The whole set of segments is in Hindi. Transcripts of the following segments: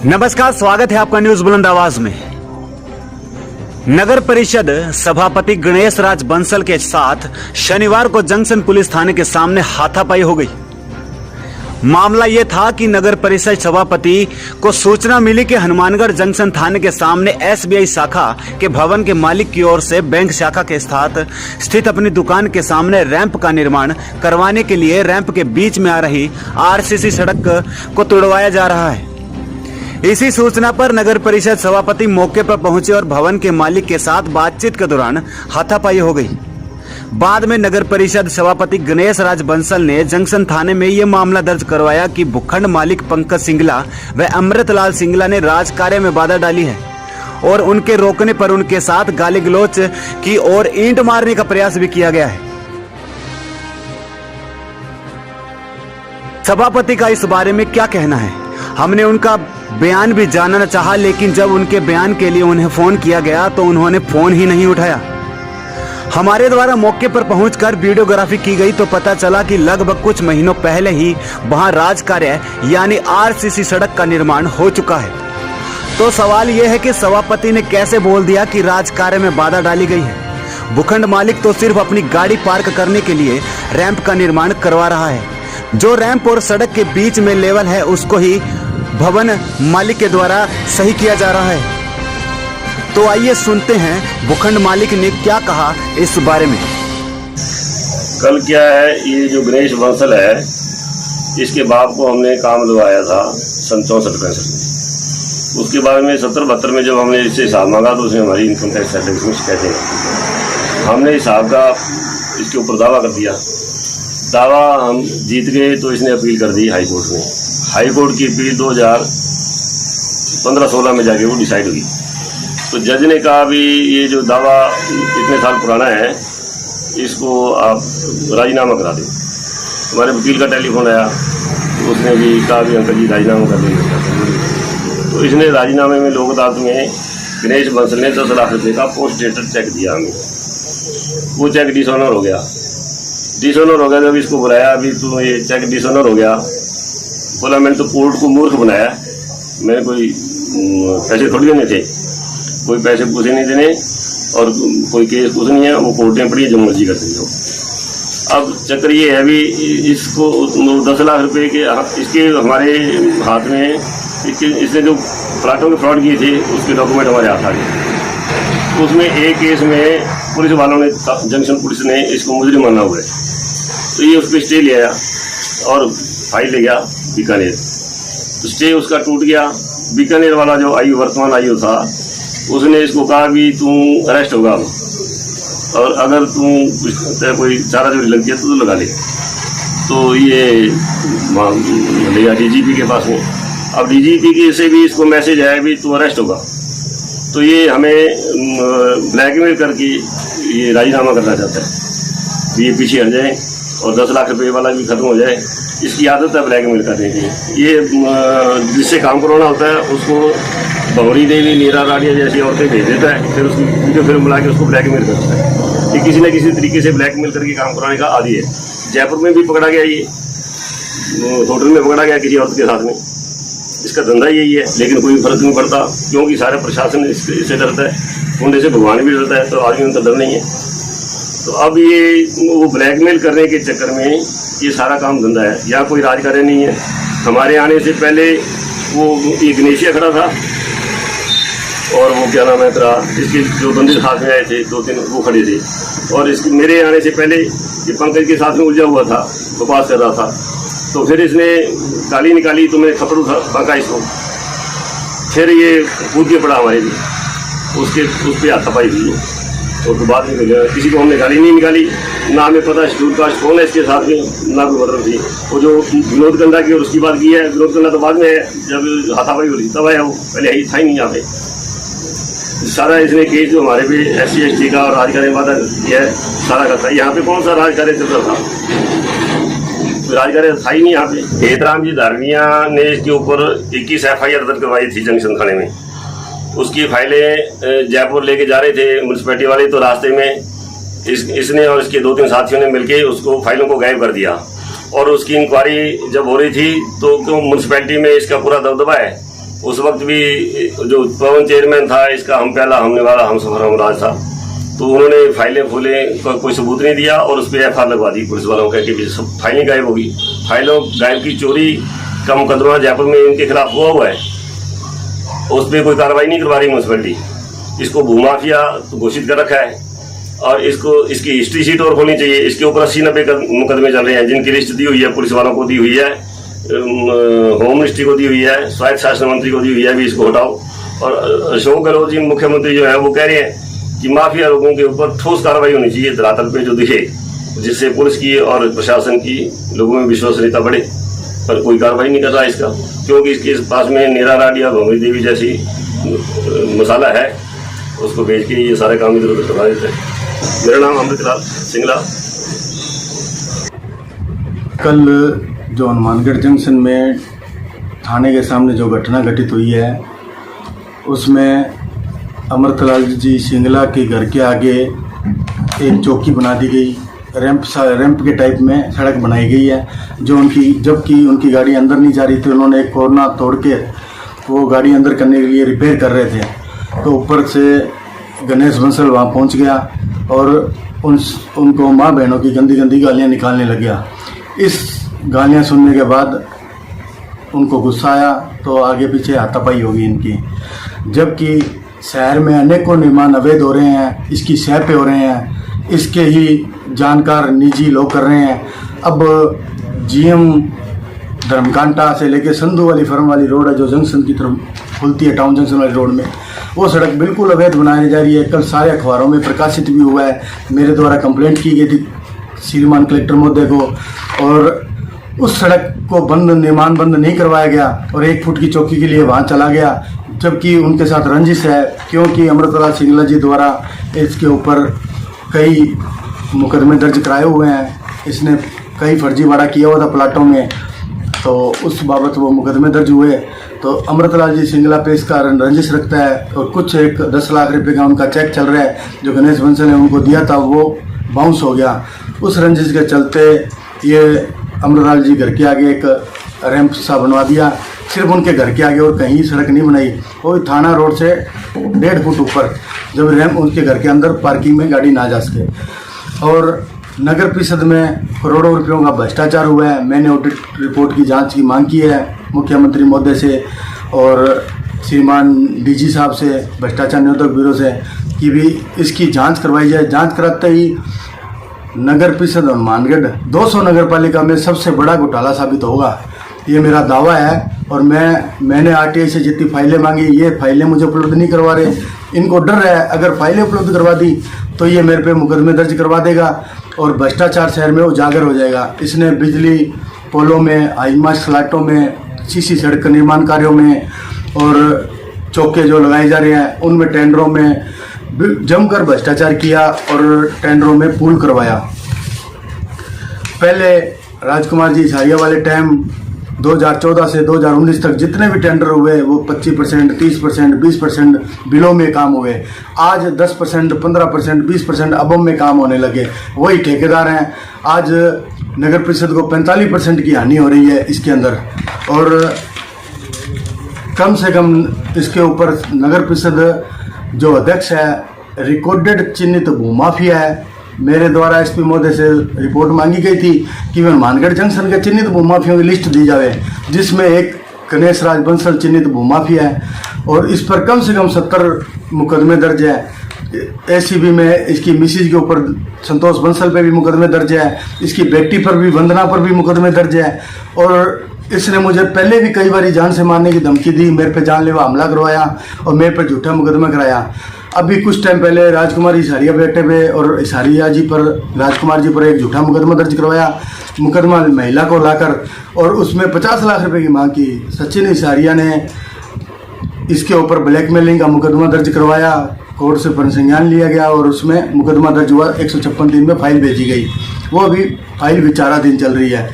नमस्कार, स्वागत है आपका न्यूज बुलंद आवाज में। नगर परिषद सभापति गणेश राज बंसल के साथ शनिवार को जंक्शन पुलिस थाने के सामने हाथापाई हो गई। मामला यह था कि नगर परिषद सभापति को सूचना मिली कि हनुमानगढ़ जंक्शन थाने के सामने एसबीआई शाखा के भवन के मालिक की ओर से बैंक शाखा के साथ स्थित अपनी दुकान के सामने रैंप का निर्माण करवाने के लिए रैंप के बीच में आ रही आरसीसी सड़क को तोड़वाया जा रहा है। इसी सूचना पर नगर परिषद सभापति मौके पर पहुंचे और भवन के मालिक के साथ बातचीत के दौरान हाथापाई हो गई। बाद में नगर परिषद सभापति गणेश राज बंसल ने जंक्शन थाने में ये मामला दर्ज करवाया कि भूखंड मालिक पंकज सिंगला व अमृतलाल सिंगला ने राज कार्य में बाधा डाली है और उनके रोकने पर उनके साथ गाली गलौज की और ईंट मारने का प्रयास भी किया गया है। सभापति का इस बारे में क्या कहना है, हमने उनका बयान भी जानना चाहा, लेकिन जब उनके बयान के लिए उन्हें फोन किया गया तो उन्होंने फोन ही नहीं उठाया। हमारे द्वारा मौके पर पहुंचकर वीडियोग्राफी की गई तो पता चला कि लगभग कुछ महीनों पहले ही वहां राज कार्य यानी आरसीसी सड़क का निर्माण हो चुका है। तो सवाल यह है कि सभापति ने कैसे बोल दिया कि राज कार्य में बाधा डाली गई है। भूखंड मालिक तो सिर्फ अपनी गाड़ी पार्क करने के लिए रैंप का निर्माण करवा रहा है। जो रैंप और सड़क के बीच में लेवल है उसको ही भवन मालिक के द्वारा सही किया जा रहा है। तो आइए सुनते हैं भूखंड मालिक ने क्या कहा इस बारे में। कल क्या है, ये जो गणेश बंसल है इसके बाप को हमने काम दिलवाया था सन 64-65 में। उसके बाद में 70-72 में जब हमने इससे हिसाब मांगा तो उसने हमारी इनकम टैक्स सर्टिफिकेट में शिकायत है। हमने हिसाब का इसके ऊपर दावा कर दिया। दावा हम जीत गए तो इसने अपील कर दी हाई कोर्ट में। हाई कोर्ट की अपील 2015-16 में जाके वो डिसाइड हुई। तो जज ने कहा भी ये जो दावा इतने साल पुराना है इसको आप राजीनामा करा दें। हमारे वकील का टेलीफोन आया तो उसने भी कहा भी अंकल जी राजीनामा कर देंगे। तो इसने राजीनामे में लोक अदालत में गणेश बंसल ने 10 लाख रुपये का पोस्ट डेटेड चेक दिया हमें। वो चेक डिसऑनर हो गया। जब इसको बुलाया अभी तो ये चेक डिसऑनर हो गया, बोला मैंने तो कोर्ट को मूर्ख बनाया, मैंने कोई पैसे थोड़ी देने थे, कोई पैसे पूछे नहीं देने और कोई केस कुछ नहीं है, वो कोर्टें पड़ी है जो मर्जी करते हो। अब चक्कर ये है भी इसको 10 लाख रुपए के इसके हमारे हाथ में इसने जो प्लाटों के फ्रॉड किए थे उसके डॉक्यूमेंट हमारे हाथ आ गए। उसमें एक केस में पुलिस वालों ने जंक्शन पुलिस ने इसको मुजरिम माना हुआ है, तो ये उस पर स्टे ले आया और फाइल ले गया बीकानेर। तो स्टे उसका टूट गया। बीकानेर वाला जो आयु वर्तमान आयु था उसने इसको कहा भी तू अरेस्ट होगा और अगर तू कोई चारा चोरी लग गया तो लगा ले। तो ये ले गया डीजीपी के पास में। अब डीजीपी के से भी इसको मैसेज आया भी तू अरेस्ट होगा। तो ये हमें ब्लैकमेल करके ये राजीनामा करना चाहता है, ये पीछे हट जाए और 10 लाख रुपए वाला भी खत्म हो जाए। इसकी आदत है ब्लैकमेल करने की। ये जिससे काम करवाना होता है उसको भंवरी देवी, नीरा राडिया जैसी औरतें भेज देता है, फिर उसकी वीडियो फिल्म बुला के उसको ब्लैकमेल करता है। ये किसी न किसी तरीके से ब्लैकमेल करके काम करवाने का आदी है। जयपुर में भी पकड़ा गया, ये होटल में पकड़ा गया किसी औरत के साथ में। इसका धंधा यही है, लेकिन कोई फर्क नहीं पड़ता क्योंकि सारे प्रशासन इससे डरता है, कुंडे से भगवान भी डरता है, तो आदमी उनका डर नहीं है। तो अब ये वो ब्लैकमेल करने के चक्कर में ये सारा काम धंधा है। यहाँ कोई राजकार्य नहीं है। हमारे आने से पहले वो ये गणेशिया खड़ा था और वो क्या नाम है तेरा, इसके जो बंदे हाथ में आए थे 2-3 वो खड़े थे। और इसके मेरे आने से पहले ये पंकज के साथ में उलझा हुआ था, बकवास कर रहा था। तो फिर इसने गाली निकाली तो मैं थप्पड़ फेंका इसको, फिर ये कूद के पड़ा हमारे भी, उस पर हाथापाई हुई। और तो बाद में किसी को हमने गाली नहीं निकाली, ना हमें पता शेड्यूल कास्ट कौन है इसके साथ में, ना कोई मतलब थी। वो जो विनोद गंडा की और उसकी बात की है, विनोद गंडा तो बाद में है, जब हाथापाई हो रही तब है, वो पहले था ही नहीं यहाँ पे। सारा इसने केस जो हमारे भी SC/ST का और राजकार्य में बाधा किया है सारा करता है। यहाँ पे कौन सा राजकार्य चल रहा था, राजकार्य था ही नहीं यहाँ पे। हेतराम जी धारनिया ने इसके ऊपर 21 FIR दर्ज करवाई थी जंक्शन थाने में। उसकी फाइलें जयपुर लेके जा रहे थे म्यूनसिपैलिटी वाले, तो रास्ते में इसने और इसके 2-3 साथियों ने मिलके उसको फाइलों को गायब कर दिया। और उसकी इंक्वायरी जब हो रही थी तो क्यों म्यूनसिपैलिटी में इसका पूरा दबदबा है उस वक्त भी जो पवन चेयरमैन था इसका हम सफर हमराज था, तो उन्होंने फाइलें खोले, कोई सबूत नहीं दिया और उस पर एफ लगवा दी पुलिस वालों का कि सब फाइलें गायब होगी। फाइलों गायब की चोरी का मुकदमा जयपुर में इनके खिलाफ हुआ है, उस पर कोई कार्रवाई नहीं करवा रही म्यूनसिपलिटी। इसको भूमाफिया घोषित कर रखा है और इसकी हिस्ट्री शीट और होनी चाहिए। इसके ऊपर 80-90 मुकदमे चल रहे हैं जिनकी लिस्ट दी हुई है, पुलिस वालों को दी हुई है, होम मिनिस्ट्री को दी हुई है, स्वायत्त शासन मंत्री को दी हुई है, भी इसको हटाओ। और अशोक गहलोत जी मुख्यमंत्री जो है वो कह रहे हैं कि माफिया लोगों के ऊपर ठोस कार्रवाई होनी चाहिए धरातल पे जो दिखे, जिससे पुलिस की और प्रशासन की लोगों में विश्वसनीयता बढ़े, पर कोई कार्रवाई नहीं कर रहा इसका, क्योंकि इसके पास में नीरा राड या भंवरी देवी जैसी मसाला है, उसको बेच के ये सारे काम इधर उधर करवा देते हैं। मेरा नाम अमृतलाल सिंगला। कल जो हनुमानगढ़ जंक्शन में थाने के सामने जो घटना घटित हुई है उसमें अमृतलाल जी सिंगला के घर के आगे एक चौकी बना दी गई, रैंप के टाइप में सड़क बनाई गई है, जबकि उनकी गाड़ी अंदर नहीं जा रही थी। उन्होंने एक कोरना तोड़ के वो गाड़ी अंदर करने के लिए रिपेयर कर रहे थे, तो ऊपर से गणेश बंसल वहाँ पहुँच गया और उनको माँ बहनों की गंदी गंदी गालियाँ निकालने लग गया। इस गालियाँ सुनने के बाद उनको गुस्सा आया तो आगे पीछे हाथापाई होगी इनकी, जबकि शहर में अनेकों निर्माण अवैध हो रहे हैं, इसकी सह पे हो रहे हैं, इसके ही जानकार निजी लोग कर रहे हैं। अब जीएम धर्मकांटा से लेके संधू वाली फर्म वाली रोड है जो जंक्शन की तरफ खुलती है, टाउन जंक्शन वाली रोड में, वो सड़क बिल्कुल अवैध बनाई जा रही है। कल सारे अखबारों में प्रकाशित भी हुआ है, मेरे द्वारा कंप्लेंट की गई थी श्रीमान कलेक्टर महोदय को, और उस सड़क को निर्माण बंद नहीं करवाया गया और 1 फुट की चौकी के लिए वहाँ चला गया, जबकि उनके साथ रंजिश है, क्योंकि अमृतलाल सिंगला जी द्वारा इसके ऊपर कई मुकदमे दर्ज कराए हुए हैं। इसने कई फर्जीवाड़ा किया हुआ था प्लाटों में, तो उस बाबत वो मुकदमे दर्ज हुए। तो अमृतलाल जी सिंगला पे इसका रंजिश रखता है और कुछ एक 10 लाख रुपए का उनका चेक चल रहा है जो गणेश बंसल ने उनको दिया था, वो बाउंस हो गया। उस रंजिश के चलते ये अमृतलाल जी घर के आगे एक रैंप सा बनवा दिया, सिर्फ उनके घर के आगे, और कहीं सड़क नहीं बनाई। वो थाना रोड से 1.5 फुट ऊपर, जब रैंप उनके घर के अंदर पार्किंग में गाड़ी ना जा सके। और नगर परिषद में करोड़ों रुपयों का भ्रष्टाचार हुआ है। मैंने ऑडिट रिपोर्ट की जांच की मांग की है मुख्यमंत्री महोदय से और श्रीमान डीजी साहब से, भ्रष्टाचार निरोधक ब्यूरो से, कि भी इसकी जांच करवाई जाए। जांच कराते ही नगर परिषद हनुमानगढ़ 200 नगर पालिका में सबसे बड़ा घोटाला साबित होगा, ये मेरा दावा है। और मैंने आरटीआई से जितनी फाइलें मांगी, ये फाइलें मुझे उपलब्ध नहीं करवा रहे। इनको डर है अगर फाइलें उपलब्ध करवा दी तो ये मेरे पे मुकदमे दर्ज करवा देगा और भ्रष्टाचार शहर में उजागर हो जाएगा। इसने बिजली पोलों में, हाईमास्ट फ्लैटों में, सीसी सड़क निर्माण कार्यों में और चौके जो लगाए जा रहे हैं उनमें टेंडरों में जमकर भ्रष्टाचार किया और टेंडरों में पूल करवाया। पहले राजकुमार जी इसारिया वाले टाइम 2014 से 2019 तक जितने भी टेंडर हुए वो 25%, 30%, 20% बिलों में काम हुए। आज 10%, 15%, 20% अबों में काम होने लगे। वही ठेकेदार हैं। आज नगर परिषद को 45% की हानि हो रही है इसके अंदर, और कम से कम इसके ऊपर नगर परिषद जो अध्यक्ष है रिकॉर्डेड चिन्हित भूमाफिया है। मेरे द्वारा एसपी महोदय से रिपोर्ट मांगी गई थी कि हनुमानगढ़ जंक्शन के चिन्हित भूमाफियों की लिस्ट दी जाए, जिसमें एक गणेश राज बंसल चिन्हित भूमाफिया है और इस पर कम से कम 70 मुकदमे दर्ज है। एसीबी में इसकी मिसिज के ऊपर संतोष बंसल पे भी मुकदमे दर्ज है, इसकी बेटी पर भी, वंदना पर भी मुकदमे दर्ज है। और इसने मुझे पहले भी कई बार जान से मारने की धमकी दी, मेरे पे जानलेवा हमला करवाया और मेरे पे झूठा मुकदमा कराया। अभी कुछ टाइम पहले राजकुमार इसारिया बेटे पे और इसारिया जी पर, राजकुमार जी पर एक झूठा मुकदमा दर्ज करवाया, मुकदमा महिला को लाकर, और उसमें 50 लाख रुपए की मांग की। सचिन इसारिया ने इसके ऊपर ब्लैकमेलिंग का मुकदमा दर्ज करवाया, कोर्ट से संज्ञान लिया गया और उसमें मुकदमा दर्ज हुआ। 156 दिन में फाइल भेजी गई, वो अभी फाइल विचाराधीन चल रही है।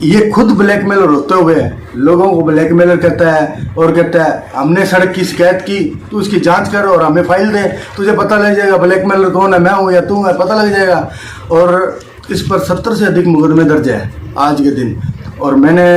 ये खुद ब्लैकमेलर होते हुए लोगों को ब्लैकमेलर करता है और कहता है हमने सड़क की शिकायत की, तू उसकी जांच कर और हमें फाइल दे, तुझे पता लग जाएगा ब्लैकमेलर कौन है, मैं हूँ या तू है, पता लग जाएगा। और इस पर 70 से अधिक मुकदमे दर्ज है आज के दिन। और मैंने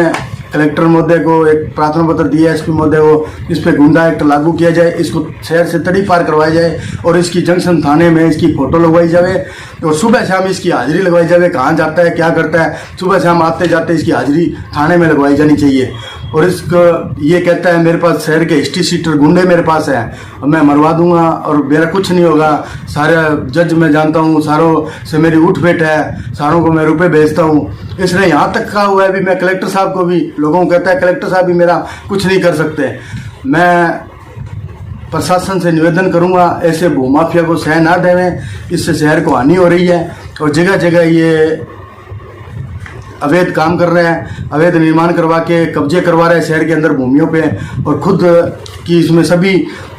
कलेक्टर महोदय को एक प्रार्थना पत्र दिया, एसपी महोदय को इस पर गुंडा एक्ट लागू किया जाए, इसको शहर से तड़ी पार करवाया जाए और इसकी जंक्शन थाने में इसकी फ़ोटो लगवाई जाए और सुबह शाम इसकी हाजिरी लगवाई जाए। कहाँ जाता है, क्या करता है, सुबह शाम आते जाते इसकी हाजिरी थाने में लगवाई जानी चाहिए। और इसको ये कहता है मेरे पास शहर के हिस्ट्री सीटर गुंडे मेरे पास हैं, मैं मरवा दूंगा और मेरा कुछ नहीं होगा, सारे जज मैं जानता हूँ, सारों से मेरी उठ बैठ है, सारों को मैं रुपए भेजता हूँ। इसने यहाँ तक कहा हुआ है भी मैं कलेक्टर साहब को भी, लोगों को कहता है कलेक्टर साहब भी मेरा कुछ नहीं कर सकते। मैं प्रशासन से निवेदन करूंगा ऐसे भूमाफिया को सह ना देवें, इससे शहर को हानि हो रही है और जगह जगह ये अवैध काम कर रहे हैं, अवैध निर्माण करवा के कब्जे करवा रहे हैं शहर के अंदर भूमियों पे और खुद की इसमें सभी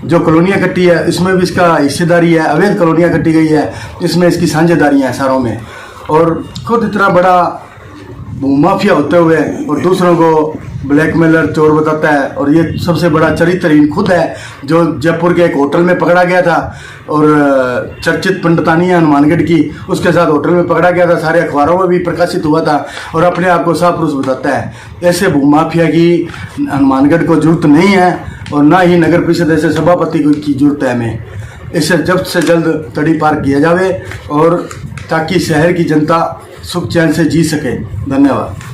जो कॉलोनियाँ कट्टी है इसमें भी इसका हिस्सेदारी है, अवैध कॉलोनियाँ कट्टी गई है इसमें इसकी साझेदारियाँ हैं सारों में। और खुद इतना बड़ा भूमाफिया होते हुए और दूसरों को ब्लैकमेलर चोर बताता है और ये सबसे बड़ा चरित्रहीन खुद है जो जयपुर के एक होटल में पकड़ा गया था और चर्चित पंडितानिया हनुमानगढ़ की उसके साथ होटल में पकड़ा गया था, सारे अखबारों में भी प्रकाशित हुआ था और अपने आप को सापुरुष बताता है। ऐसे भूमाफिया की हनुमानगढ़ को जरूरत नहीं है और ना ही नगर परिषद ऐसे सभापति की जरूरत है। हमें इसे जल्द से जल्द तड़ी पार किया जावे और ताकि शहर की जनता सुख चैन से जी सके। धन्यवाद।